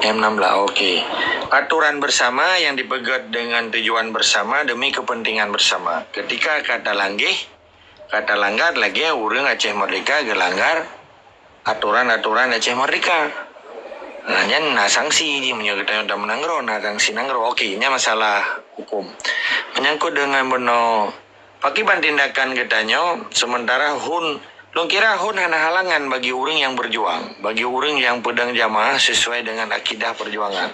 M16, okey. Aturan bersama yang dipegat dengan tujuan bersama demi kepentingan bersama. Ketika kata langgar lagi urang Aceh Merdeka gelanggar aturan-aturan Aceh Merdeka. Nah, sanksi dia menyangkut dalam menanggro, sanksi nanggro. Okey, ini masalah hukum. Menyangkut dengan benar pakiban tindakan katanya, sementara lo kira hana halangan bagi orang yang berjuang, bagi orang yang pedang jamaah sesuai dengan akidah perjuangan.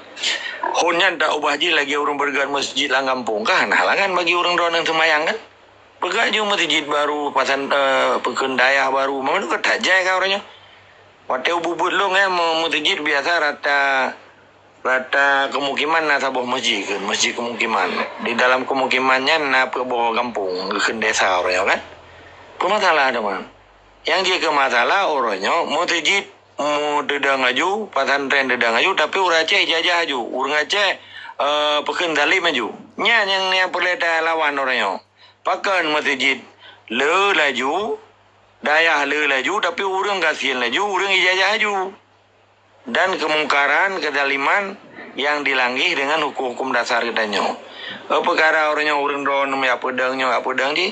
Hunnya tak ubah je lagi orang bergerak masjid lang kampung kah hana halangan bagi orang doang yang semayang kan? Pegang je masjid baru, pasan pekendayah baru, mana tu kata jai kau orangnya. Waktu bubut lo kan masjid biasa rata kemukiman na sabuh masjid kan, masjid kemukiman. Di dalam kemukimannya na bawah kampung, ke desa orangnya kan. Pemasalah ada man. Yang dia ke masalah orangnya masjid mu dedang aju, pesantren dedang aju, tapi orang Aceh jajah aju, orang Aceh pekan zalim aju. Yang perleta lawan orangnya. Pakan masjid le laju, dayah le laju, tapi orang kasihan laju, orang ijazah aju. Dan kemungkaran, kezaliman yang dilangih dengan hukum-hukum dasar katanya. Perkara orangnya orang doang ya pedangnya, je.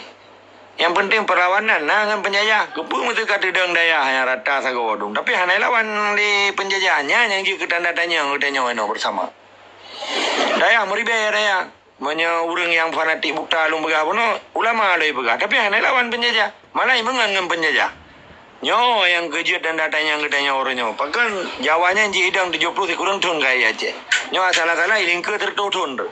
Yang penting perlawanan dengan penjajah. Kepu mesti kata deng daya yang rata sagodong. Tapi hanai lawan di penjajahnya yang kita tanda tanya bersama. Daya meribah daya. Manya orang yang fanatik bukta alung begah pun ulama alai begah. Tapi hanai lawan penjajah. Malah menganggap penjajah. Nyo yang kejut dan datanya yang katanya orangnya. Pakan Jawanya yang hidang 70 kurang tun kaya Aceh. Nyo salah-salah iling ke tertutun.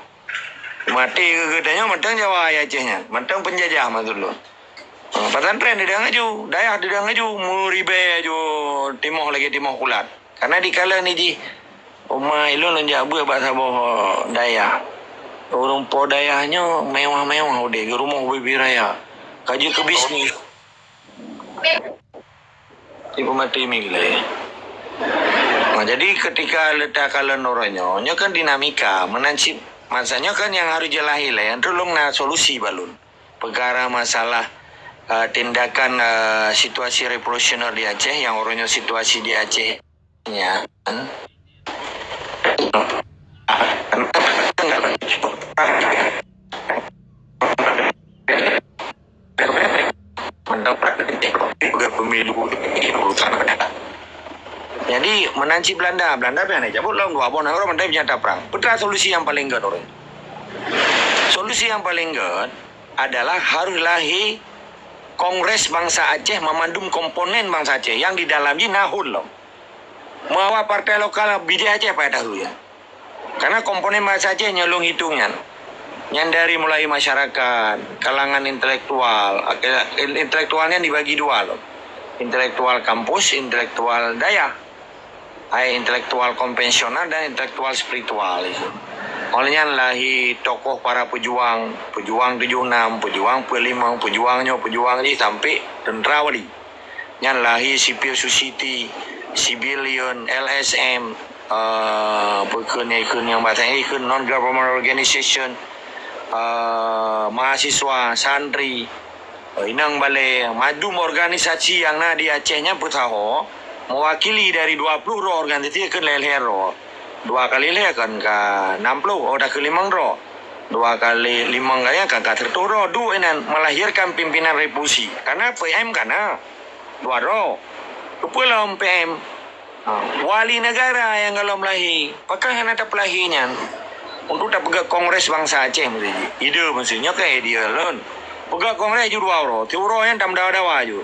Mati ke katanya matang Jawa Acehnya. Matang penjajah maksud lo. Pesantren dia ngaju, dayah dia ngaju, muribe aju timoh kulat. Karena di kala ni ji, umai lu lonjak buat bahasa boh dayah. Orang po dayahnya mewah-mewah udah ke rumah bibi raya. Kaji ke bisnis. Ibu mati migla ya. Nah, jadi ketika letak kalian orangnya, kan dinamika, menancip. Masanya kan yang harus jelahi lah, yang tolong na solusi balun. Perkara masalah tindakan situasi revolusioner di Aceh yang orangnya situasi di Aceh nya jadi menanci Belanda biar cabut lah dua abon orang mandai punya perang. Putra solusi yang paling gad orang. Solusi yang paling gad adalah harus lahir Kongres Bangsa Aceh memandum komponen Bangsa Aceh yang di dalamnya nahun loh. Mawa partai lokal bidih Aceh pada dahulu ya. Karena komponen Bangsa Aceh nyolong hitungnya. Yang dari mulai masyarakat, kalangan intelektual, intelektualnya dibagi dua loh. Intelektual kampus, intelektual daya. Intelektual konvensional dan intelektual spiritual itu. Olehnya lahi tokoh para pejuang 76, pejuang 45, pejuang ni sampai tentara wali. Yang lahi civil society, civilian, LSM, ikun yang bahasa ikun non-government organization, mahasiswa, santri, inang balik, madum organisasi yang na di Acehnya putaho, mewakili dari 20 roh organisasi ke leher roh. 2 kali kan ke 60, dah ke 5 roh. 2 kali 5 kali kan ke 30 roh. Dua ini melahirkan pimpinan revolusi. Karena PM karena 2 roh. Kepulau PM. Wali negara yang kalau melahir. Pakai yang ada pelahinya. Untuk tak pegak Kongres Bangsa Aceh. Ide maksudnya kayak dia lon. Pegak Kongres juga 2 roh. 3 roh yang tak dawa juga.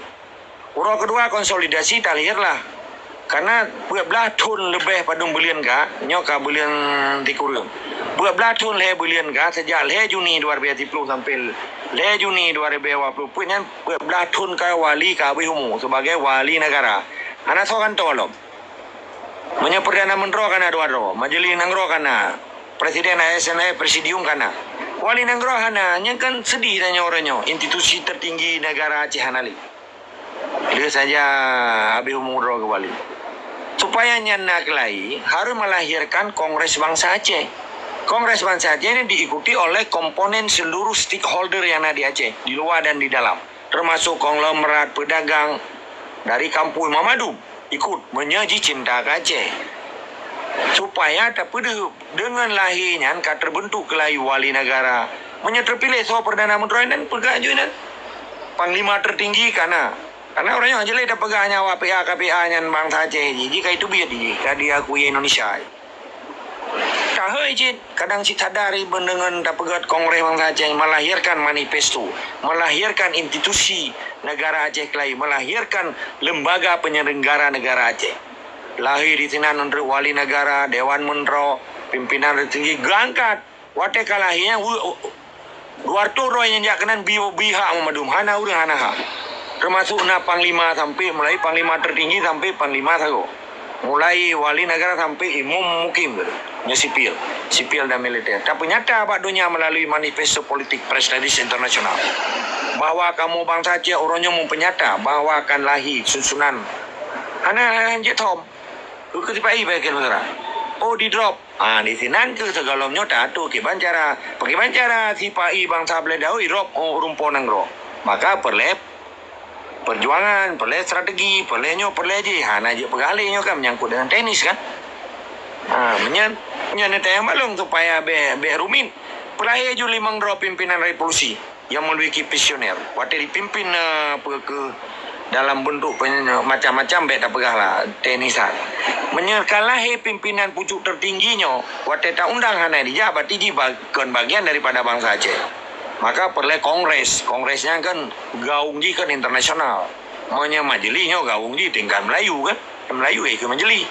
Roh kedua konsolidasi tak lahirlah. Karena buat belah tun lebih pada belian ka, nyoka belian tikurum. Buat belah tun le belian ka sejak le Juni 2010 sampai le Juni 2020 punya buat belah tun ka wali ka bihumu sebagai wali negara. Anak sokan tolong. Menye perdana menteri kana dua ro, majelis nangro kana, presiden ASN presidium kana. Wali nangro kana, nya kan sedih tanya orangnya, institusi tertinggi negara Aceh Hanali. Dia saja habis umur ke Bali. Supaya nyanak lagi harus melahirkan Kongres Bangsa Aceh. Kongres Bangsa Aceh ini diikuti oleh komponen seluruh stakeholder yang ada di Aceh, di luar dan di dalam, termasuk konglomerat pedagang dari kampung Mamadum ikut menyaji cinta ke Aceh. supaya dengan lahirnya kan terbentuk kelahi wali negara terpilih so Perdana Menteri dan pegajuan Panglima tertinggi karena orangnya aja lah dah pegang nyawa PA KPA nya bangsa Aceh jika itu biar diakui Indonesia tahu je kadang si sadari dengan dah pegat Kongres bangsa Aceh melahirkan manifesto melahirkan institusi negara Aceh kelahi melahirkan lembaga penyelenggara negara Aceh lahir di sini untuk wali negara, Dewan Menteri, pimpinan tertinggi, gangkat. Wate kalahnya, luar tu roh yang jakanan biha memadum, hana urang hana ha. Termasuk na panglima sampai, mulai panglima tertinggi sampai panglima sago. Mulai wali negara sampai imam mukim, sipil dan militer. Tapi nyata abad dunia melalui manifesto politik Press Ladies International. Bahwa kamu bangsa Aceh orangnya mempenyata bahwa akan lahir susunan. Hana hanjit tom. Ke sipai bagian negara. Oh di drop. Di sini ke segalomnya tato bagaimana cara sipai bangsa Beledau drop rumpon nangro. Maka perjuangan, strategi, je hana je pegalihnya kan menyangkut dengan tenis kan. Menyan malung supaya be rumin. Pelai ju limang drop pimpinan revolusi yang memiliki visioner. Waktu dipimpin ke dalam bentuk macam-macam beta pegahlah tenisan menyerkalahi pimpinan pucuk tertingginya waktu tak undang hana dijabat ini bagian daripada bangsa Aceh maka perlu kongresnya kan gaung di kan internasional maunya majelinya gaung di tingkat Melayu kan Melayu ke majeli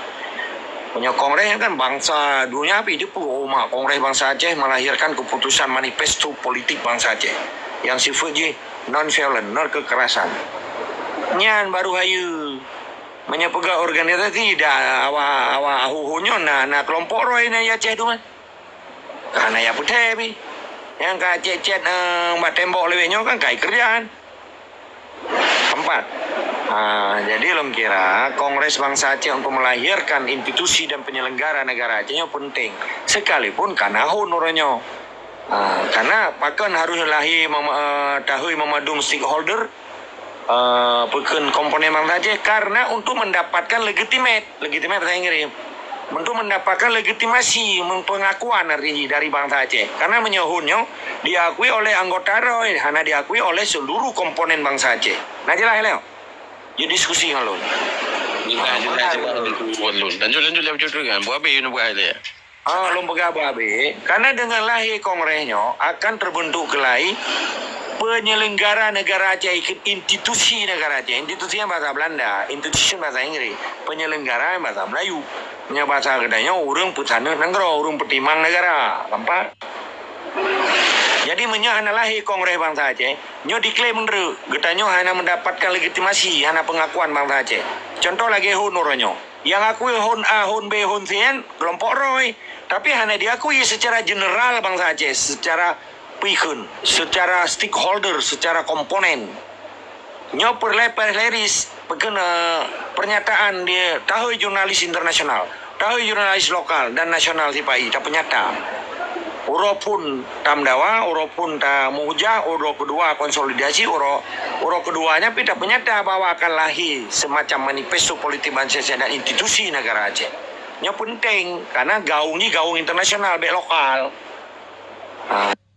punya kongresnya kan bangsa dunia api itu kongres bangsa Aceh melahirkan keputusan manifesto politik bangsa Aceh yang sifatnya non-violent, non-kekerasan nyan baru hayu menyepega organisasi dah awak ahuhunyo na kelompok roy na ya Aceh tu kan karena ya putih bi yang ka cecet mbak tembok lewehnya kan kai kerjaan empat jadi lom kira Kongres Bangsa Aceh untuk melahirkan institusi dan penyelenggara negara Acehnya penting sekalipun karena honornya karena pakan harus lahir tahu memadum stakeholder bukan komponen bangsa Aceh karena untuk mendapatkan bahasa Inggris untuk mendapatkan legitimasi pengakuan dari bangsa Aceh karena menyohunnya diakui oleh anggota ROI hanya diakui oleh seluruh komponen bangsa Aceh nah jelas Leo jadi diskusi ngalun lanjut kan buat abe buat abe lembaga abe karena dengan lahir kongresnya akan terbentuk kelai penyelenggara negara Aceh institusi negara Aceh institusi yang bahasa Belanda institusi bahasa Inggris penyelenggara yang bahasa Melayu punya bahasa kedanya urang pusana negara urang petimang negara nampak jadi hana lahir Kongres Bangsa Aceh nyo diklaim menurut getanyo hana mendapatkan legitimasi hana pengakuan bangsa Aceh contoh lagi honoranyo yang akui hon A hon B hon C kelompok roy tapi hana diakui secara general bangsa Aceh secara secara stakeholder, secara komponen. Nyoper leris pernyataan dia tahu jurnalis internasional, tahu jurnalis lokal dan nasional sipai tak penyata. Walaupun tamdawa, walaupun tak muja, uro kedua konsolidasi, uro keduanya tidak penyata bahwa akan lahir semacam manifesto politik bangsa Aceh dan institusi negara Aceh. Nyo penting karena gaung internasional, bek lokal.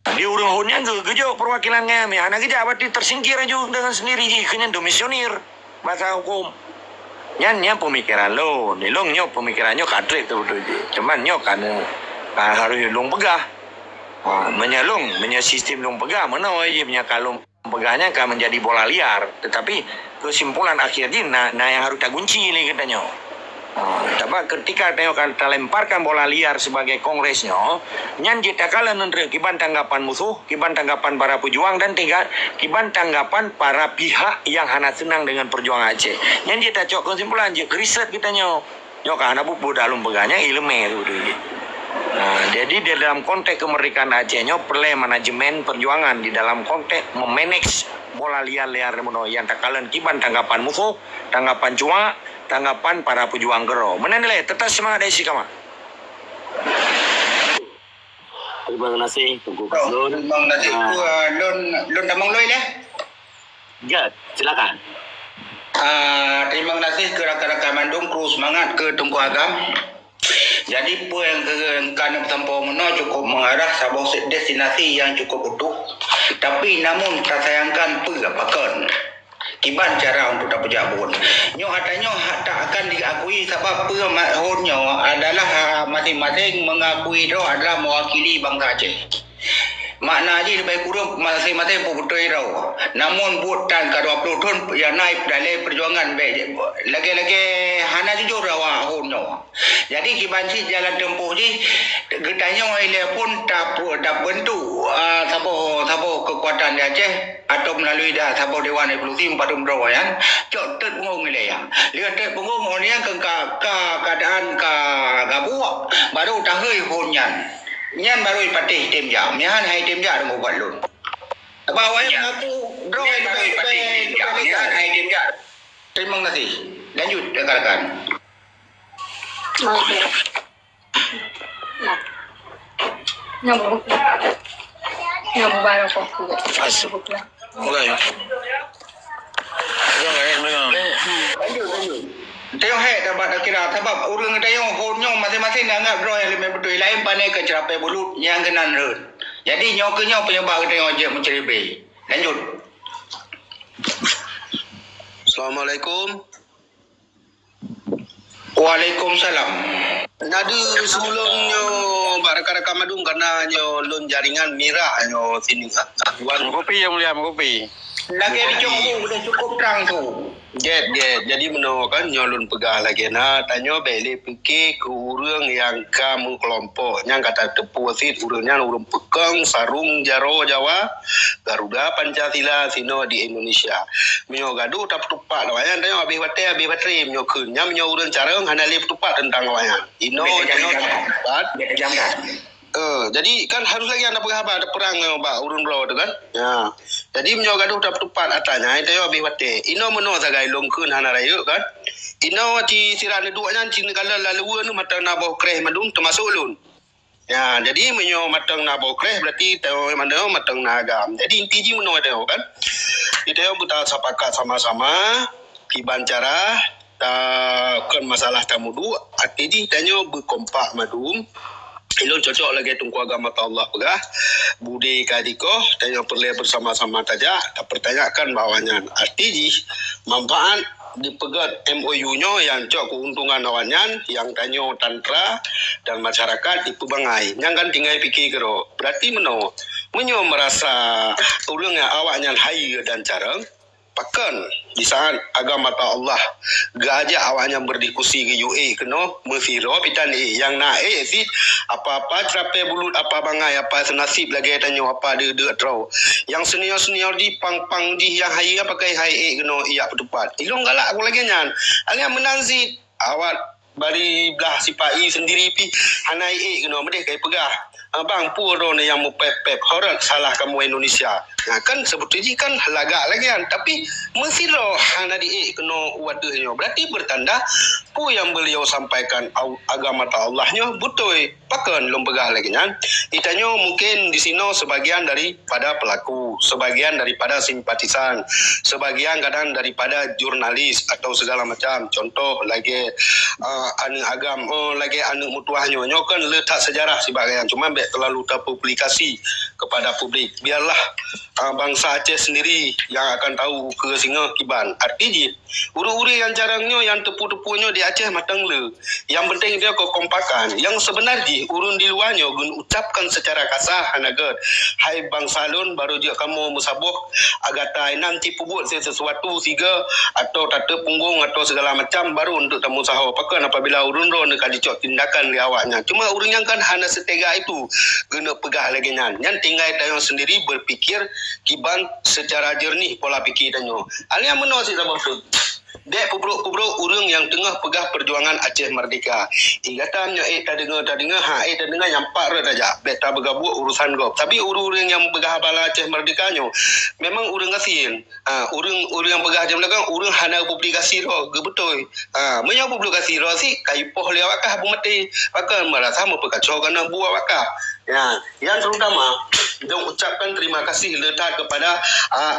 Di urang honnya gejo perwakilannya anak geja berarti tersingkir aja dengan sendiri kena domisionir bahasa hukum nyan pemikiran lo nilong nyo pemikirannya kadre tu betul cuman nyo kan harus long pegah menyalung sistem long pegah mana aja punya kalung pegahnya kan menjadi bola liar tetapi kesimpulan akhirnya nah yang harus tagunci ni katanya tapi ketika kita lemparkan bola liar sebagai kongresnya, nyan kita kala nendre kiban tanggapan musuh, kiban tanggapan para pejuang dan kiban tanggapan para pihak yang hana senang dengan perjuangan Aceh. Nyan kita cok kesimpulan je riset kita nyo karena buku dalam pegahnya ilmu tu. Jadi di dalam konteks kemerdekaan Acehnya perlu manajemen perjuangan di dalam konteks memanage bola liar-liar yang tak kalian kiban tanggapan musuh, tanggapan cuma, tanggapan para pejuang gero. Mana nilai tetap semangat dari si kama. Terima kasih Tugu Lun. Terima kasih Lun Damang Lui ya. Ya, silakan. Terima kasih ke rakan-rakan Bandung, kru semangat ke Tunku Agam. Jadi apa yang kena tanpa mana cukup mengarah sebuah destinasi yang cukup utuh. Tapi namun tak sayangkan pakan kiban cara untuk dapat jabun. Nyo hatanya tak akan diakui sebab honyo adalah masing-masing mengakui itu adalah mewakili bangsa Aceh. Makna je lebih kurang masing-masing betul rau. Namun buatan ke-20 tahun yang naik dalam perjuangan lagi-lagi hana jujur rawa honyo. Jadi kibansi jalan tempuh ni getanya ile pun tak bentuk sabo kekuatan di Aceh atau melalui sabo Dewan Evolusi 4 Rawayan cok tet pengong ile ya. Lihat tet pengong orang ke keadaan ke gabuak baru tahai honyan. Nyan baru ipatih tim jam. Nyan hai tim jam mau buat lun. Bawa yang aku draw baru ipatih tim jam. Nyan hai tim jam. Terima kasih. Lanjut rekan-rekan. Okey. Nah. Nombor. Nombor baru kok. Asal. Mulai. Lanjut. Tengok dapat kira sebab orang tengok honyo masing-masing anggap draw yang lebih betul lain pandai ke cerapai bulut yang kenan run. Jadi nyokenyo penyebab tengok je menceribai. Lanjut. Assalamualaikum. Waalaikumsalam. Nada sebelumnya rakan-rakan madung karena nyo lun jaringan Mira nyo sini ha. Kopi yang mulia, kopi. Lagi dicunggu sudah cukup terang tu. Get. Jadi menurut kan nyolun pegah lagi na tanya balik fikir ke urang yang kamu kelompok yang kata tepu wasit urangnya urang pegang sarung jaro Jawa Garuda Pancasila sino di Indonesia. Menyo gaduh tak tupak lawan tanya habis baterai menyo keunnya menyo urang carang hana lip tupak tentang lawan. Ino tupak. Jam dah. Jadi kan harus lagi anda berhabar ada perang urun bro tu kan. Ya. Jadi menyo gaduh tak tupat atanya itu habis bate. Ino meno sagai longkeun hana raya kan. Ino ci sirane duanya cina kala laluan matang nabo kreh madung termasuk lun. Ya, jadi menyo matang nabo kreh berarti teo mana matang nagam. Jadi inti ji meno teo kan. Itu kita sepakat sama-sama kiban cara kan masalah tamudu arti tanya berkompak madum. Ilon cocok lagi tunggu agama Allah pegah budi kadiko tanya perlu bersama-sama saja tak pertanyakan bawahnya arti manfaat dipegat MOU-nya yang cok keuntungan awannya yang tanya tantra dan masyarakat itu bangai yang kan tinggal fikir kero berarti menyo merasa urangnya awaknya hai dan carang pakan di saat agama Allah gajah awaknya berdiskusi ke UA kena mesiro pitan yang naik si apa-apa cerapai bulut apa bangai apa senasib lagi tanya apa dia draw yang senior di pang di yang hai pakai hai kena iya petupat ilung galak aku lagi nyan alia menanzit awak bari belah sipai sendiri pi hanai kena medeh kai pegah abang puro ni yang mu pep horor salah kamu Indonesia. Nah kan sebetulnya kan lagak lagi kan tapi mesti lo hana di kena wadahnya berarti bertanda pu yang beliau sampaikan agama Allahnya betul pakan lom pegah lagi kan. Itanya mungkin di sini sebagian daripada pelaku, sebagian daripada simpatisan, sebagian kadang daripada jurnalis atau segala macam. Contoh lagi anu agam lagi anu mutuahnya kan letak sejarah sebagainya cuma terlalu terpublikasi kepada publik. Biarlah bangsa Aceh sendiri yang akan tahu ke singa kiban. Artinya, uri-uri yang jarangnya yang tepu-tepunya di Aceh matang le. Yang penting dia kekompakan. Yang sebenarnya urun di luarnya gun ucapkan secara kasar hanagat. Hai bangsa lun baru dia kamu musabuh agata nanti pubut sesuatu siga atau tata punggung atau segala macam baru untuk tamu sahau. Pakan apabila urun ro nak dicok tindakan di awaknya. Cuma urun yang kan hana setega itu guna pegah lagi nyan. Yang tinggal dayo sendiri berfikir kiban secara jernih pola fikir danyo. Alia meno si sabab tu. Dek pubruk urang yang tengah pegah perjuangan Aceh Merdeka. Ingatan tak dengar tak dengar nyampak re saja. Beta bergabung urusan gop. Tapi urang yang pegah bala Aceh Merdeka nyo memang urang kasihin. Urang yang pegah jam belakang urang hana publikasi ro betul. Menyo publikasi ro si kai poh le wakah bu mati. Pakan merasa mau pekacau kana buah wakah. Ya, yang terutama dong ucapkan terima kasih letak kepada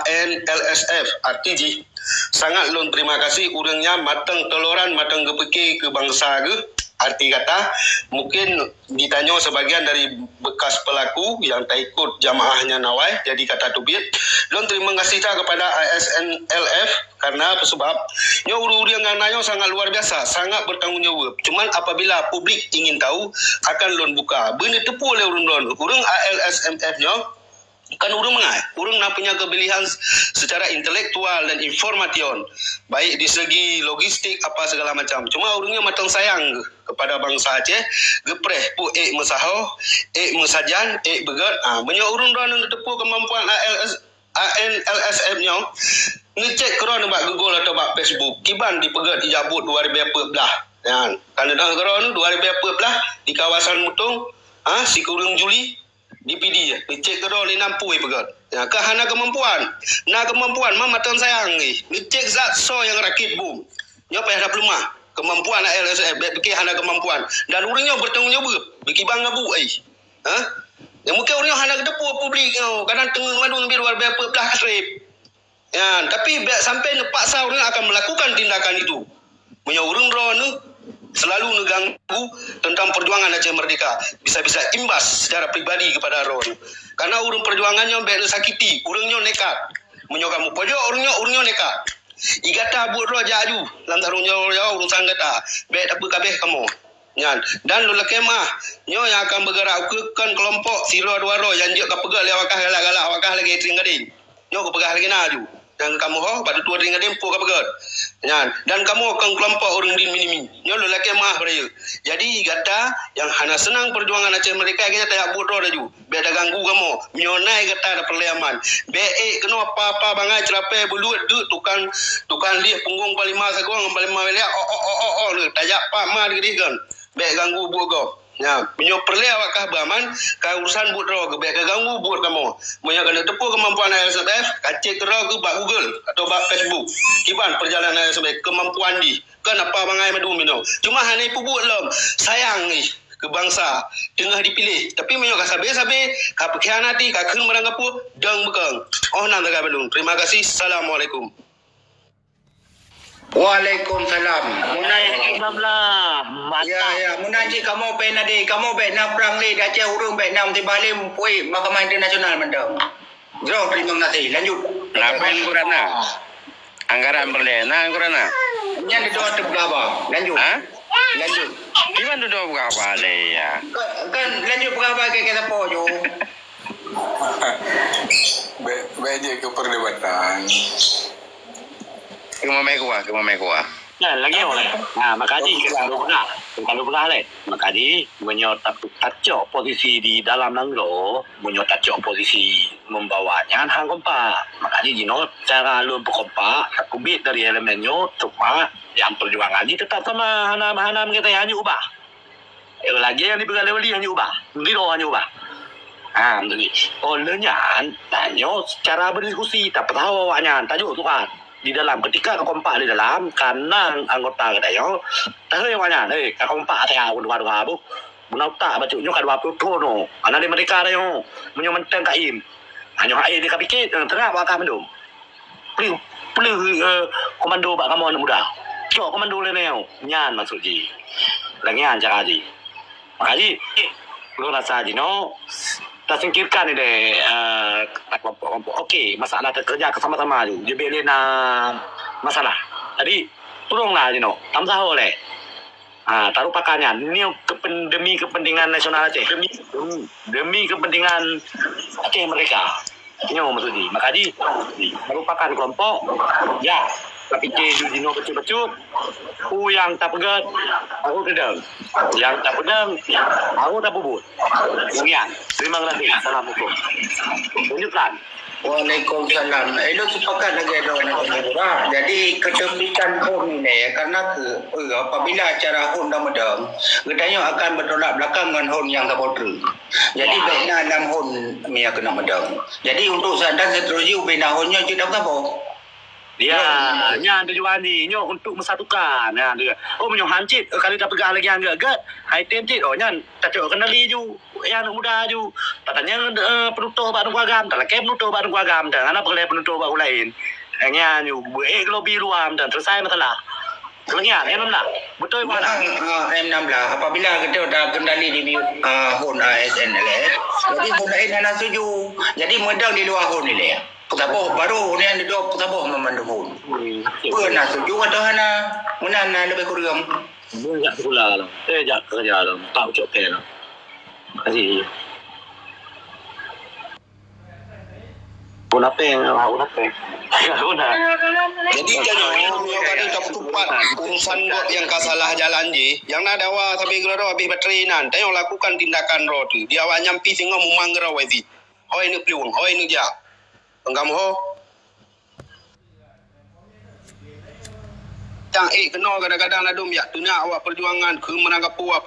ANLSF RTG. Sangat lon terima kasih urangnya matang teloran matang gepeki ke bangsa ke Arti kata mungkin ditanya sebagian dari bekas pelaku yang tak ikut jamaahnya Nawai, jadi kata tubit. Lon terima kasih kepada ISNLF karena sebab urang yang nanya sangat luar biasa, sangat bertanggungjawab. Cuman apabila publik ingin tahu akan lon buka. Benda tepu oleh urang ILSMF-nya kan urang nak punya kepilihan secara intelektual dan information, baik di segi logistik apa segala macam. Cuma urangnya matang sayang kepada bangsa Aceh, gepreh pu mesaho, mesajan, begat. Banyak urang yang tepu kemampuan ANLSM-nya ngecek kerana bak Google atau bak Facebook. Kiban dipegat dijabut 2014. Kan dah kerana 2014 di kawasan Mutung, si kurang Juli di PD ngecek kerana nampui pegat. Ya, ke hana kemampuan. Nah kemampuan mama matang sayang ni. Ngecek zat so yang rakit bom. Nya payah dah pelumah. Kemampuan LSF fikir hana kemampuan. Dan orangnya bertanggungjawab. Biki bang abu yang mungkin orang hana kedepu publik kadang tengah madu lebih luar biasa belah trip. Ya, tapi sampai nepaksa orang akan melakukan tindakan itu. Punya orang drone selalu mengganggu tentang perjuangan Aceh Merdeka. Bisa-bisa imbas secara pribadi kepada Ron. Karena urung perjuangannya baik sakiti, urungnya nekat. Menyo kamu pojok urungnya nekat. Igata buat roh jaju, lantarungnya urung sanggata. Baik apa kabeh kamu. Nyan. Dan lula kemah nyo yang akan bergerak kan kelompok siro dua ro yang dia kepegal lewakah galak-galak awakah lagi tring gading. Nyo kepegah lagi naju. Dan kamu pada tua ring gading pu kepegal. Nyan. Dan kamu akan kelompok orang din minimi. Nyo lula kemah beraya. Jadi gata yang hana senang perjuangan Aceh Merdeka kita tak buat ro daju. Biar dah ganggu kamu. Nyonai gata ada perliaman. Baik kena apa-apa bangai cerapai belut tu tukang liah punggung palima sagong palima welia tajak pak ma digedikan. Baik ganggu buat kau. Ya, menyo perle awakah baman ka urusan buat ro ke baik ganggu buat kamu. Menyo kena tepu kemampuan ISF, kacik ro ke bak Google atau bak Facebook. Kiban perjalanan ISF kemampuan di. Kan apa bangai madu mino. Cuma hanya ipu buat lom. Sayang ni ke bangsa tengah dipilih. Tapi menyo ka sabe-sabe ka pekhianati ka keun barang kapu dang bekang. Oh nang daga belum. Terima kasih. Assalamualaikum. Waalaikumsalam. Ya, Munaji kamu pe nadi, kamu pe na perang ni Aceh urung pe nam di Bali pui Mahkamah Internasional mendam. Jauh terima kasih. Lanjut. Lapan kurana. Anggaran berlena kurana. Yang di doa berapa? Lanjut. Lanjut. Gimana tu berapa le ya? Kan lanjut berapa ke kita pojo. baik dia ke perdebatan. Kemamai kuah. Nah, lagi oleh. Nah, makanya kalau pernah le. Makanya menyerta tacok posisi di dalam nanglo, menyerta tacok posisi membawanya hang kompak. Makanya jino cara lu berkompak, kubit dari elemennya cuma yang perjuangan ini tetap sama hana kita yang hanya ubah. Lagi yang dipegang lewali hanya ubah. Mungkin hanya ubah. Jadi olehnya tanya cara berdiskusi tak tahu awaknya tajuk tu kan. Di dalam ketika kompak di dalam karena anggota katanya tahu yang mana kompak saya dua-dua bu menautak bacuknya kan 20 no karena di mereka ada yang menyomenteng kaim hanya air dia kapikit tengah bakal mendung perlu komando bak kamu anak muda cok komando leneo nyan maksud ji lagi ancar aji makanya lu rasa ji no tak singkirkan ni deh kelompok-kelompok. Okey, masalah terkerja sama-sama tu. Dia boleh nak masalah. Jadi, tolonglah you know. Tak tahu oleh. Taruh pakannya. Ini demi kepentingan nasional Aceh. Demi kepentingan Aceh mereka. Ini maksudnya. Makanya merupakan kelompok. Ya. Tapi Judino becut-becut. Yang tak pegat, aku kedeng. Yang tak pedeng, aku tak bubut. Sekian. Terima kasih. Assalamualaikum. Tunjukkan. Waalaikumsalam. Itu sepakat lagi ada orang. Jadi ketempikan HUN ini karena apabila acara HUN dah medang, katanya akan bertolak belakang dengan HUN yang terpotong. Jadi baiknya 6 HUN yang kena medang. Jadi untuk sadar seterusnya bina HUN-nya tidak apa. Dia nya tujuan ni nyo untuk mesatukan dia. Menyo hancit kali dah pegang lagi agak hai tentit nya tak cok kenali ju yang muda ju katanya penutup baru agam tak lek penutup baru agam dan ana perlu penutup baru lain nya nyu buek lobby luam dan selesai masalah Kelengian, em nak. Betul mana? M16 apabila kita dah kendali di HUN ASN ni jadi HUN ASN nak setuju jadi medang di luar HUN ni Putaboh baru ni yang duduk Putaboh memandu HUN pernah setuju atau hana mana lebih kurang Banyak pula lah. Jak kerja lah. Tak ucap pen lah. Kasih. Pun apa yang Jadi tanya yang kadang tak tepat urusan bot yang kasalah jalan je. Yang nak dawa sampai gelaro habis baterai nan. Tanya lakukan tindakan ro tu. Dia awak nyampi singa mumang gerau wazi. Hoi ni pliung, hoi ni ja. Enggam ho. Yang kena kadang-kadang ladum ya tu nak awak perjuangan ke menangkap awak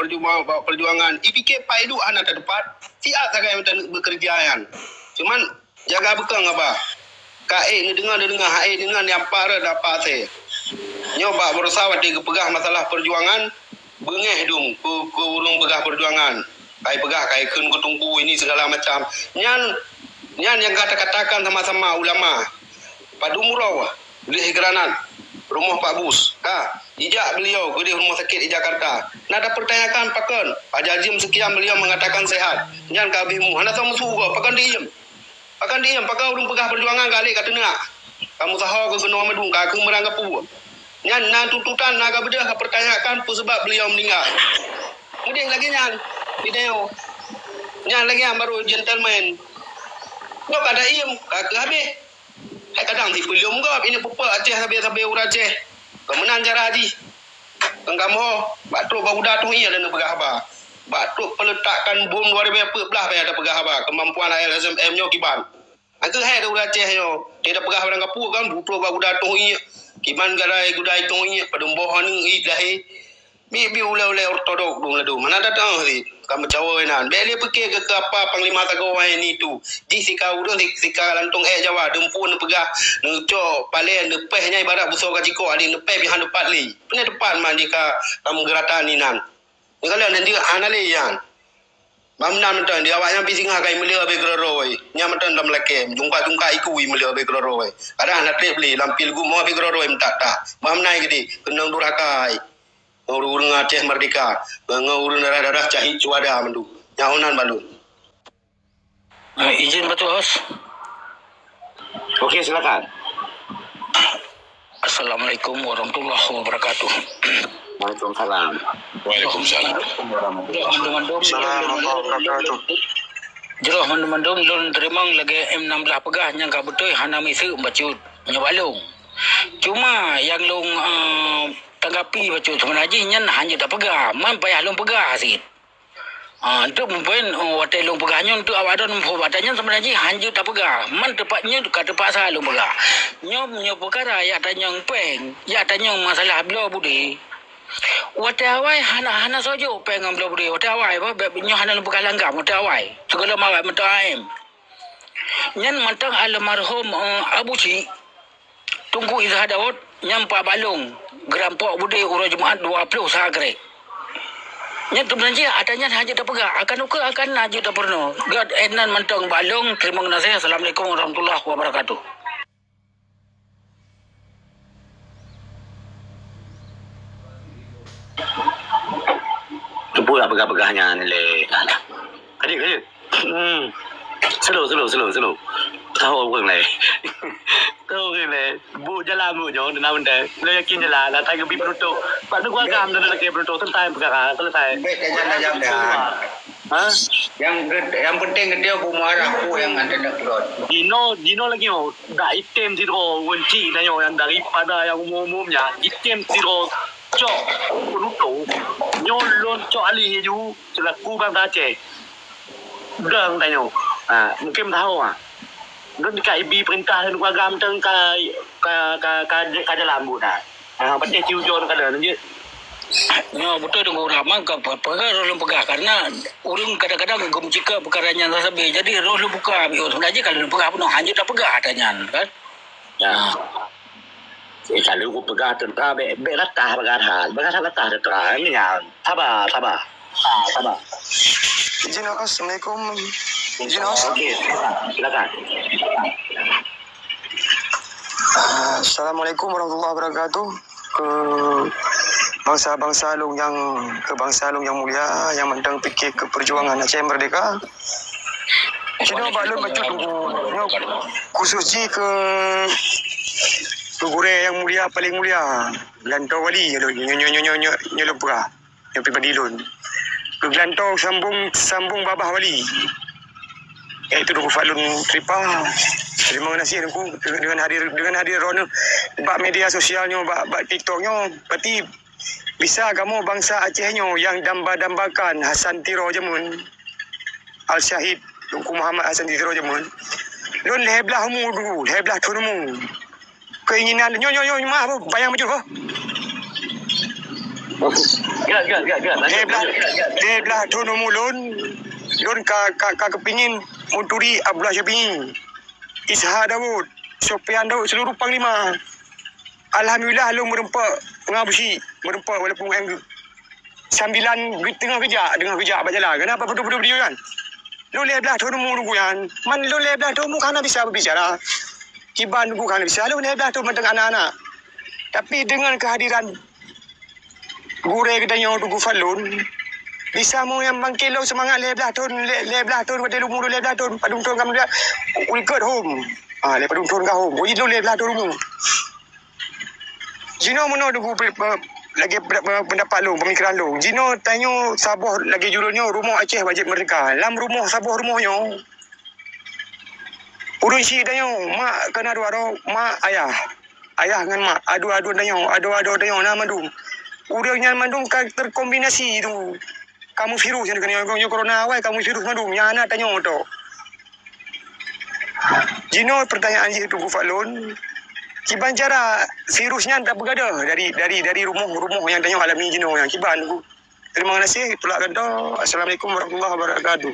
perjuangan. Ipikir pai du anak tak tepat. Siap sagai macam bekerja yang. Cuman jaga bekang apa? Kae ni dengar hae dengan yang para dapat saya. Nyoba berusaha dia pegah masalah perjuangan bengeh dum ke urung pegah perjuangan. Kai pegah kai keun ku tunggu ini segala macam. Nyan yang kata-katakan sama-sama ulama. Padu murau di Granat. Rumah Pak Bus. Ijak beliau ke di rumah sakit di Jakarta. Nak ada pertanyakan pakan. Pak Jazim sekian beliau mengatakan sehat. Nyan kabihmu. Hana sama suruh pakan diem. Pakan diem. Pakan urung pegah perjuangan kali kata nak. Kamu sahau ke kena medung. Kaku merangkap pu. Nyan nan tuntutan nak bedah pertanyakan apa sebab beliau meninggal. Kemudian lagi nyan. Video. Nyan lagi yang baru gentleman. Kau kada iem. Kaki habis. Kadang si pelum kau ini pupa Aceh habis urang Aceh. Kemenang cara haji. Kengkamu batuk baguda tu ia dan pegah haba. Batuk peletakan bom 2014 bayar ada pegah haba. Kemampuan LSM nyo kiban. Aku hai urang Aceh yo. Dia dah pegah barang kapu kan butuh baguda tu ia. Kiban garai gudai tu ia padumboh ni ilahi. Bi ule ortodok dum ladu. Mana datang si kamu Jawa nan. Beli fikir ke apa panglima tagawai ni tu. Di sika urang sika lantung Jawa dempun pegah nucok palen depehnya ibarat busau kaciko ali nepeh bihan depat li. Pene depan man jika kamu geratan ni nan. Ni kalian nanti anale yan. Mamnan dan dia awaknya bising kai melia be groroi. Nya matan dam lake jungka iku wi melia be groroi. Ada anak beli lampil gu mau be groroi tak. Mamnai gede kenang durakai. Urung Aceh merdeka, urung darah cahi cuada mendu. Nyahunan balu. Izin betul hos. Okey, silakan. Assalamualaikum warahmatullahi wabarakatuh. Waalaikumsalam. Waalaikumsalam. Jeroh mandum don terimang lagi M16 pegah yang ka betul hana misu bacut nyabalung. Cuma yang long tanggapi bacut sebenarnya nyan hanya dah pegah, man payah long pegah sikit. Untuk mempunyai watai long pegahnya untuk awak dan mempunyai sebenarnya hanya dah pegah. Man tepatnya kat tempat saya long pegah. Nyom perkara ya tanya peng, ya tanya masalah beliau budi. Watai awai hana sojo peng beliau budi. Watai awai apa nyo hana long pegah langgam watai awai. Segala mawai mentaim. Nyan mantang almarhum Abu Ci tunggu izah Daud nyampa balung gerampok budi urang Jumaat 20 sagrek. Nya sebenarnya adanya haji dah pegah akan haji dah pernah. God enan mantang balung terima kasih. Assalamualaikum warahmatullahi wabarakatuh. Tu pula pegah-pegahnya nilai. Adik. Slow. Tahu orang lain. Bu jalan bu jauh dan benda. Lo yakin jalan. Lah tanya bi penutup. Pak tu gua agam dan lagi penutup selesai perkara selesai. Baik jangan yang penting dia aku marah aku yang ada nak keluar. Dino lagi oh. Dah item zero kunci tanya yang daripada yang umumnya item zero cok penutup. Nyolon cok alih ju selaku bang Aceh. Dang tanya. Mungkin tahu Don dekat IB perintah dan agam teng ka jalan bu dah. Pandai ciujon kada je. Ya betul dengan ulama ke perkara orang pegah karena urang kadang-kadang gemcika perkaranya sasabe. Jadi roh lu buka sebenarnya kalau pegah penuh hanya dah pegah katanya kan. Ya. Kalau aku pegah tentang beratah beratah terang ni ya. Sabar. Izin Assalamualaikum. Okey, silakan. Assalamualaikum warahmatullahi wabarakatuh. ke bangsa-bangsa long yang mulia yang mentang fikir keperjuangan Aceh merdeka. Cina balon macam tu khususnya ke gure yang mulia paling mulia Gelantau Wali nyo lupa yang pribadi lun ke Gelantau sambung Babah Wali iaitu Duku Falun Tripa. Terima kasih dengan hadir Ron bak media sosialnya bak TikToknya berarti bisa kamu bangsa Acehnyo yang damba-dambakan Hasan Tiro Jamun Al-Syahid Tunku Muhammad Hasan Tiro Jamun lun leblah mu dulu leblah tunumu keinginan nyo maaf bayang macam apa leblah tunumu lun ka kepingin munturi Abdullah Syabini Isha Daud Sofian Daud seluruh panglima. Alhamdulillah lu merempak pengabusi merempak walaupun sambilan tengah kerja berjalan. Kenapa betul-betul dia kan? Lu leblah tunumu dulu kan. Man lu leblah tunumu kan bisa berbicara. Kiban dulu kan bisa. Lu leblah tu mentang anak-anak. Tapi dengan kehadiran gure kedanya Duku Falun bisa mau yang bangkilau semangat leblah tun pada lu mulu leblah tun padung tun kamu dia record home. Le padung tun ka home. Boy lu leblah tun dulu. Jino mana Duku lagi pendapat lu, pemikiran lu. Jino tanya Sabah lagi judulnya Rumah Aceh Wajib Merdeka. Dalam rumah Sabah rumahnya. Urun si tanya, mak kena dua mak ayah. Ayah dengan mak adu-adu tanya, nama tu. Urangnya mandung terkombinasi tu. Kamu virus yang kena corona awal kamu virus mandung. Nya anak tanya tu. Jino pertanyaan je Duku Falun. Kiban cara virusnya tak bergadah dari rumah yang tanya alami Jino yang kiban tu. Terima kasih. Tolak kata. Assalamualaikum warahmatullahi wabarakatuh.